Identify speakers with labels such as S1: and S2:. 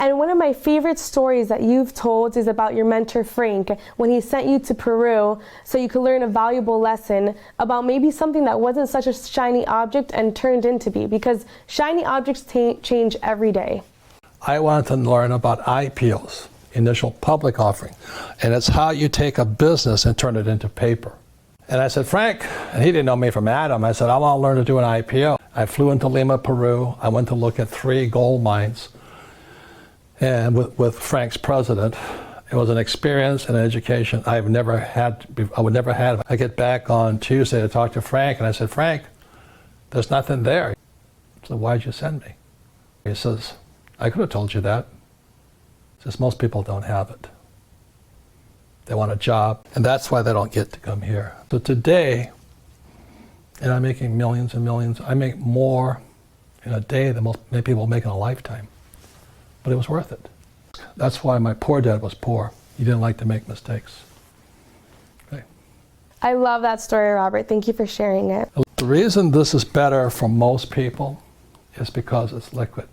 S1: And one of my favorite stories that you've told is about your mentor Frank, when he sent you to Peru so you could learn a valuable lesson about maybe something that wasn't such a shiny object and turned into be, because shiny objects change every day.
S2: I wanted to learn about IPOs, initial public offering, and it's how you take a business and turn it into paper. And I said, Frank, and he didn't know me from Adam, I said, I want to learn to do an IPO. I flew into Lima, Peru. I went to look at 3 gold mines, and with Frank's president. It was an experience and an education I would never have. I get back on Tuesday to talk to Frank, and I said, Frank, there's nothing there. So why'd you send me? He says, I could have told you that. He says, most people don't have it. They want a job, and that's why they don't get to come here. So today, and I'm making millions and millions. I make more in a day than many people make in a lifetime. But it was worth it. That's why my poor dad was poor. He didn't like to make mistakes. Okay.
S1: I love that story, Robert. Thank you for sharing it.
S2: The reason this is better for most people is because it's liquid.